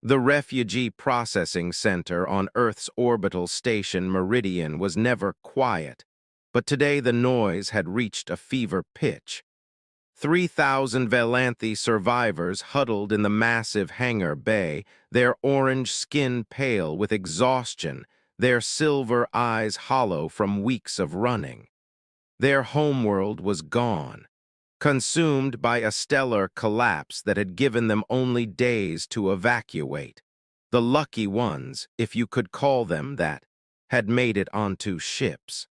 The Refugee Processing Center on Earth's orbital station Meridian was never quiet, but today the noise had reached a fever pitch. 3,000 Velanthe survivors huddled in the massive hangar bay, their orange skin pale with exhaustion, their silver eyes hollow from weeks of running. Their homeworld was gone, consumed by a stellar collapse that had given them only days to evacuate. The lucky ones, if you could call them that, had made it onto ships.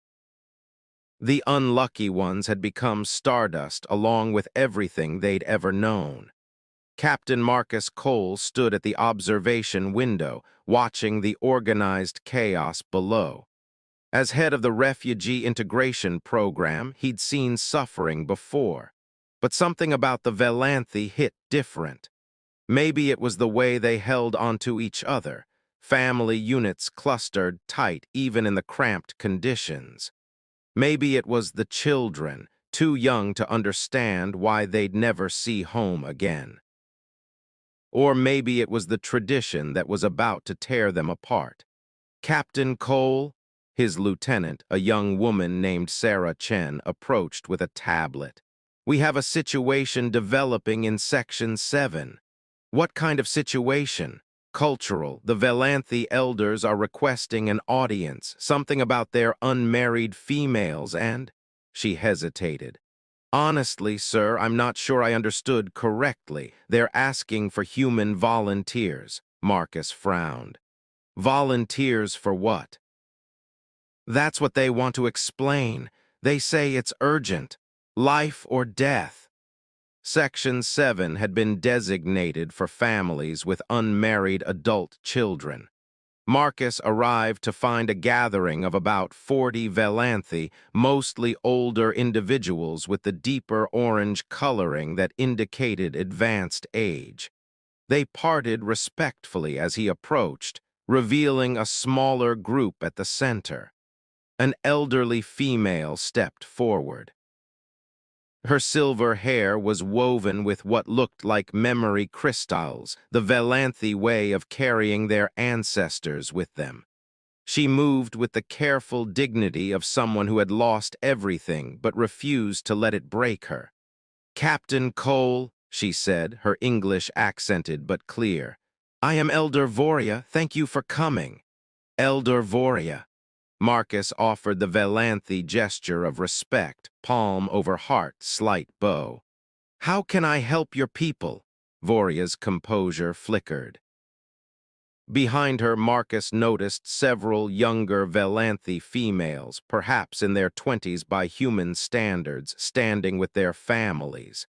The unlucky ones had become stardust along with everything they'd ever known. Captain Marcus Cole stood at the observation window, watching the organized chaos below. As head of the Refugee Integration Program, he'd seen suffering before. But something about the Velanthe hit different. Maybe it was the way they held onto each other, family units clustered tight even in the cramped conditions. Maybe it was the children, too young to understand why they'd never see home again. Or maybe it was the tradition that was about to tear them apart. Captain Cole, his lieutenant, a young woman named Sarah Chen, approached with a tablet. "We have a situation developing in Section 7. "What kind of situation?" "Cultural. The Velanthe elders are requesting an audience, something about their unmarried females and—" She hesitated. "Honestly, sir, I'm not sure I understood correctly. They're asking for human volunteers." Marcus frowned. "Volunteers for what?" "That's what they want to explain. They say it's urgent. Life or death." Section 7 had been designated for families with unmarried adult children. Marcus arrived to find a gathering of about 40 Velanthe, mostly older individuals with the deeper orange coloring that indicated advanced age. They parted respectfully as he approached, revealing a smaller group at the center. An elderly female stepped forward. Her silver hair was woven with what looked like memory crystals, the Velanthe way of carrying their ancestors with them. She moved with the careful dignity of someone who had lost everything but refused to let it break her. "Captain Cole," she said, her English accented but clear. "I am Elder Voria. Thank you for coming." "Elder Voria." Marcus offered the Velanthe gesture of respect, palm over heart, slight bow. "How can I help your people?" Voria's composure flickered. Behind her, Marcus noticed several younger Velanthe females, perhaps in their 20s by human standards, standing with their families.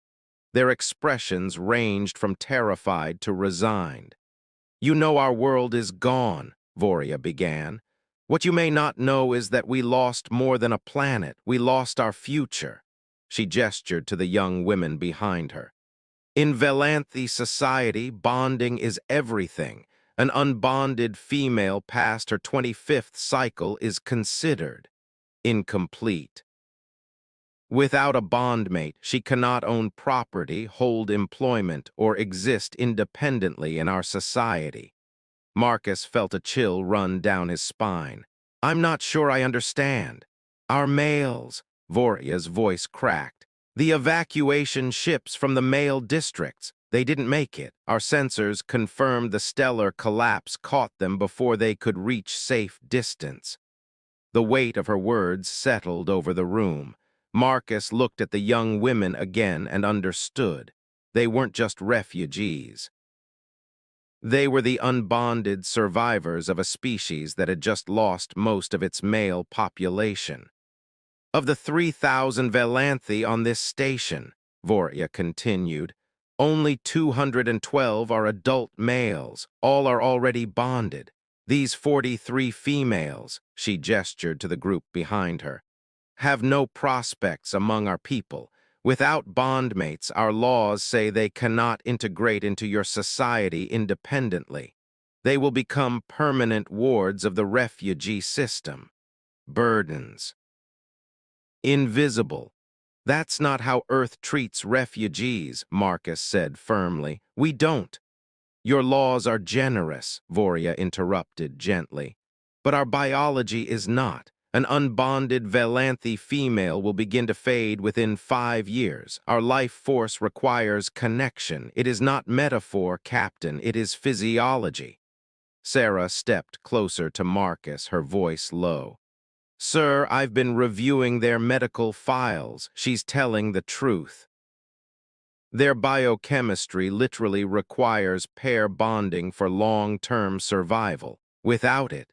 Their expressions ranged from terrified to resigned. "You know our world is gone," Voria began. "What you may not know is that we lost more than a planet. We lost our future." She gestured to the young women behind her. "In Velanthe society, bonding is everything. An unbonded female past her 25th cycle is considered incomplete. Without a bondmate, she cannot own property, hold employment, or exist independently in our society." Marcus felt a chill run down his spine. "I'm not sure I understand." "Our males," Voria's voice cracked. "The evacuation ships from the male districts. They didn't make it. Our sensors confirmed the stellar collapse caught them before they could reach safe distance." The weight of her words settled over the room. Marcus looked at the young women again and understood. They weren't just refugees. They were the unbonded survivors of a species that had just lost most of its male population. "Of the 3,000 Velanthe on this station," Voria continued, "only 212 are adult males. All are already bonded. These 43 females," she gestured to the group behind her, "have no prospects among our people. Without bondmates, our laws say they cannot integrate into your society independently. They will become permanent wards of the refugee system. Burdens. Invisible. That's not how Earth treats refugees," Marcus said firmly. "We don't." Your laws are generous, Voria interrupted gently. But our biology is not. An unbonded Velanthe female will begin to fade within 5 years. Our life force requires connection. It is not metaphor, Captain. It is physiology. Sarah stepped closer to Marcus, her voice low. Sir, I've been reviewing their medical files. She's telling the truth. Their biochemistry literally requires pair bonding for long-term survival. Without it,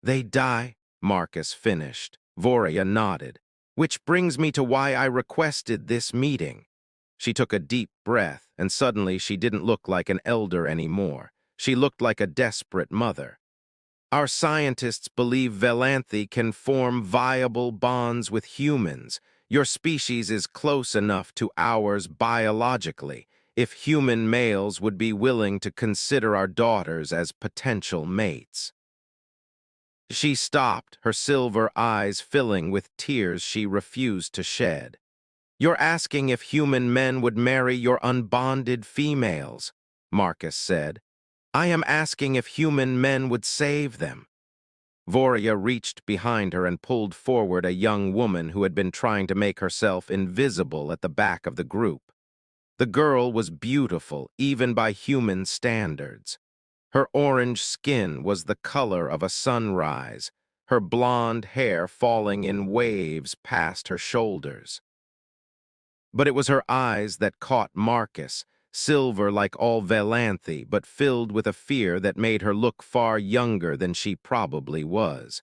they die, Marcus finished. Voria nodded. Which brings me to why I requested this meeting. She took a deep breath, and suddenly she didn't look like an elder anymore. She looked like a desperate mother. Our scientists believe Velanthe can form viable bonds with humans. Your species is close enough to ours biologically, if human males would be willing to consider our daughters as potential mates. She stopped, her silver eyes filling with tears she refused to shed. You're asking if human men would marry your unbonded females, Marcus said. I am asking if human men would save them. Voria reached behind her and pulled forward a young woman who had been trying to make herself invisible at the back of the group. The girl was beautiful, even by human standards. Her orange skin was the color of a sunrise, her blonde hair falling in waves past her shoulders. But it was her eyes that caught Marcus, silver like all Velanthe, but filled with a fear that made her look far younger than she probably was.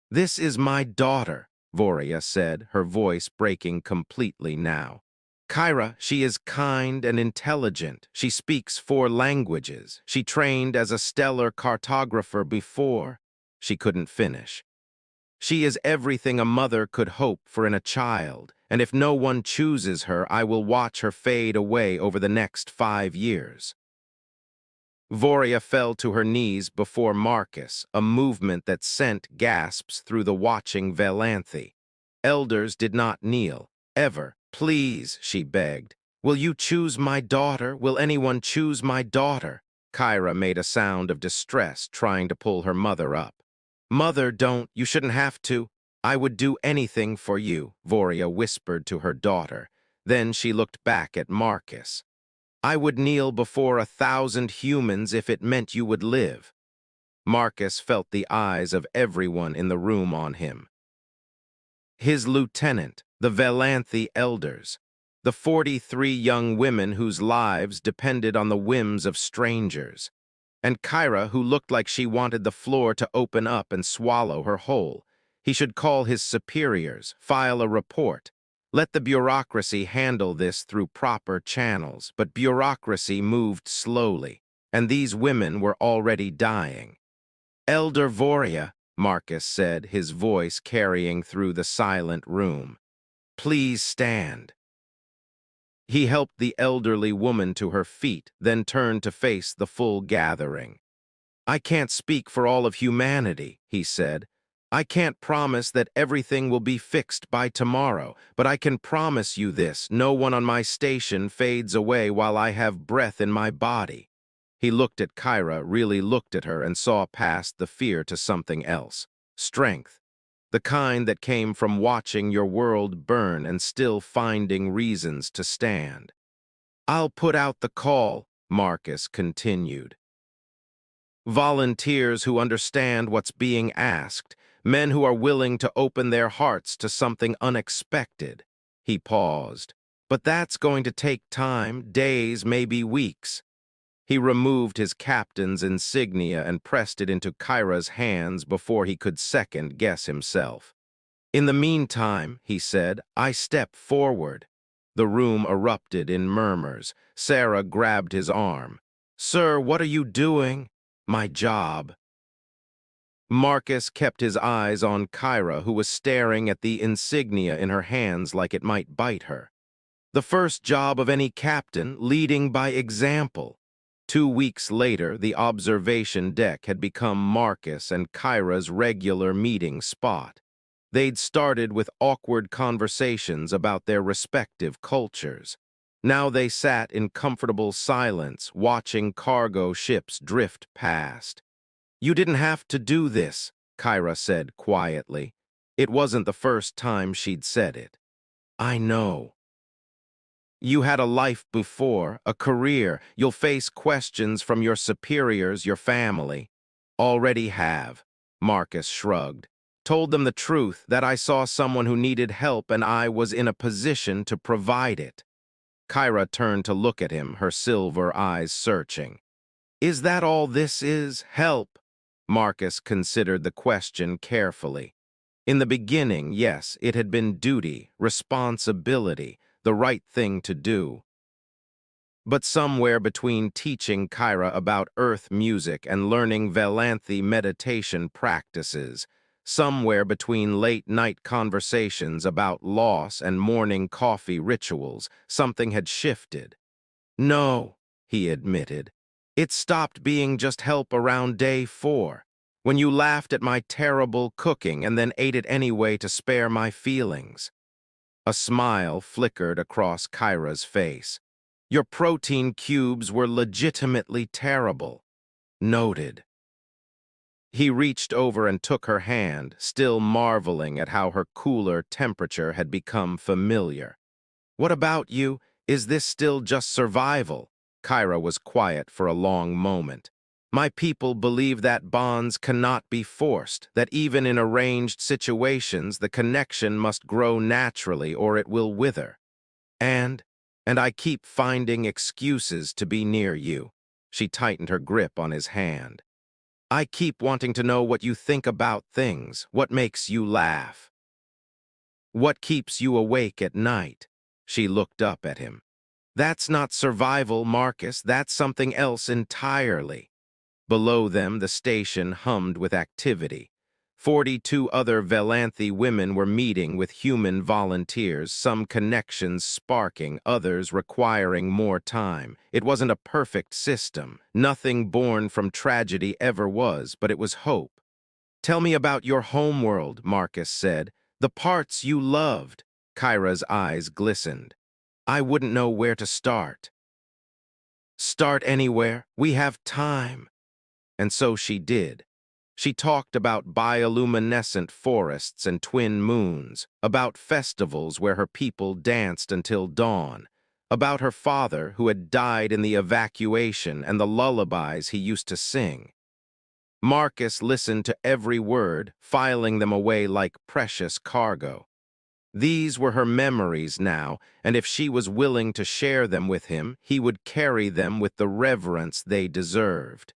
This is my daughter, Voria said, her voice breaking completely now. Kyra, she is kind and intelligent. She speaks 4 languages. She trained as a stellar cartographer before. She couldn't finish. She is everything a mother could hope for in a child, and if no one chooses her, I will watch her fade away over the next 5 years. Voria fell to her knees before Marcus, a movement that sent gasps through the watching Velanthe. Elders did not kneel, ever. Please, she begged. Will you choose my daughter? Will anyone choose my daughter? Kyra made a sound of distress, trying to pull her mother up. Mother, don't. You shouldn't have to. I would do anything for you, Voria whispered to her daughter. Then she looked back at Marcus. I would kneel before 1,000 humans if it meant you would live. Marcus felt the eyes of everyone in the room on him. His lieutenant, the Velanthe elders, the 43 young women whose lives depended on the whims of strangers, and Kyra, who looked like she wanted the floor to open up and swallow her whole. He should call his superiors, file a report. Let the bureaucracy handle this through proper channels, but bureaucracy moved slowly, and these women were already dying. Elder Voria, Marcus said, his voice carrying through the silent room. Please stand. He helped the elderly woman to her feet, then turned to face the full gathering. I can't speak for all of humanity, he said. I can't promise that everything will be fixed by tomorrow, but I can promise you this: no one on my station fades away while I have breath in my body. He looked at Kyra, really looked at her, and saw past the fear to something else. Strength. The kind that came from watching your world burn and still finding reasons to stand. I'll put out the call, Marcus continued. Volunteers who understand what's being asked, men who are willing to open their hearts to something unexpected. He paused. But that's going to take time, days, maybe weeks. He removed his captain's insignia and pressed it into Kyra's hands before he could second-guess himself. In the meantime, he said, I step forward. The room erupted in murmurs. Sarah grabbed his arm. Sir, what are you doing? My job. Marcus kept his eyes on Kyra, who was staring at the insignia in her hands like it might bite her. The first job of any captain, leading by example. 2 weeks later, the observation deck had become Marcus and Kyra's regular meeting spot. They'd started with awkward conversations about their respective cultures. Now they sat in comfortable silence, watching cargo ships drift past. "You didn't have to do this," Kyra said quietly. It wasn't the first time she'd said it. "I know. You had a life before, a career. You'll face questions from your superiors, your family." "Already have," Marcus shrugged. "Told them the truth, that I saw someone who needed help and I was in a position to provide it." Kyra turned to look at him, her silver eyes searching. "Is that all this is? Help?" Marcus considered the question carefully. In the beginning, yes, it had been duty, responsibility, the right thing to do. But somewhere between teaching Kyra about earth music and learning Velanthi meditation practices, somewhere between late-night conversations about loss and morning coffee rituals, something had shifted. "No," he admitted. "It stopped being just help around day 4, when you laughed at my terrible cooking and then ate it anyway to spare my feelings." A smile flickered across Kyra's face. "Your protein cubes were legitimately terrible." "Noted." He reached over and took her hand, still marveling at how her cooler temperature had become familiar. "What about you? Is this still just survival?" Kyra was quiet for a long moment. "My people believe that bonds cannot be forced, that even in arranged situations the connection must grow naturally or it will wither. And, and I keep finding excuses to be near you." She tightened her grip on his hand. "I keep wanting to know what you think about things, what makes you laugh. What keeps you awake at night?" She looked up at him. "That's not survival, Marcus. That's something else entirely." Below them, the station hummed with activity. 42 other Velanthi women were meeting with human volunteers, some connections sparking, others requiring more time. It wasn't a perfect system. Nothing born from tragedy ever was, but it was hope. "Tell me about your homeworld," Marcus said. "The parts you loved." Kyra's eyes glistened. "I wouldn't know where to start." "Start anywhere. We have time." And so she did. She talked about bioluminescent forests and twin moons, about festivals where her people danced until dawn, about her father who had died in the evacuation and the lullabies he used to sing. Marcus listened to every word, filing them away like precious cargo. These were her memories now, and if she was willing to share them with him, he would carry them with the reverence they deserved.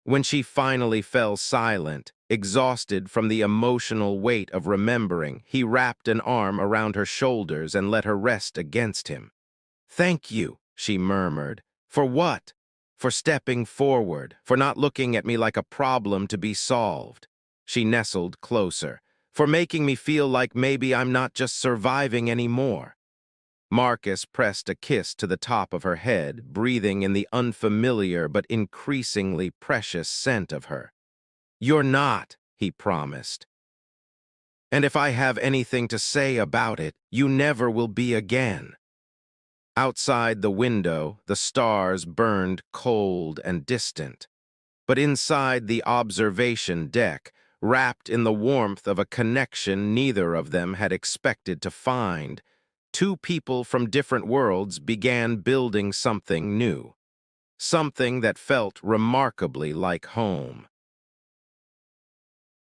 When she finally fell silent, exhausted from the emotional weight of remembering, he wrapped an arm around her shoulders and let her rest against him. "Thank you," she murmured. "For what?" "For stepping forward, for not looking at me like a problem to be solved." She nestled closer. "For making me feel like maybe I'm not just surviving anymore." Marcus pressed a kiss to the top of her head, breathing in the unfamiliar but increasingly precious scent of her. "You're not," he promised. "And if I have anything to say about it, you never will be again." Outside the window, the stars burned cold and distant. But inside the observation deck, wrapped in the warmth of a connection neither of them had expected to find, two people from different worlds began building something new. Something that felt remarkably like home.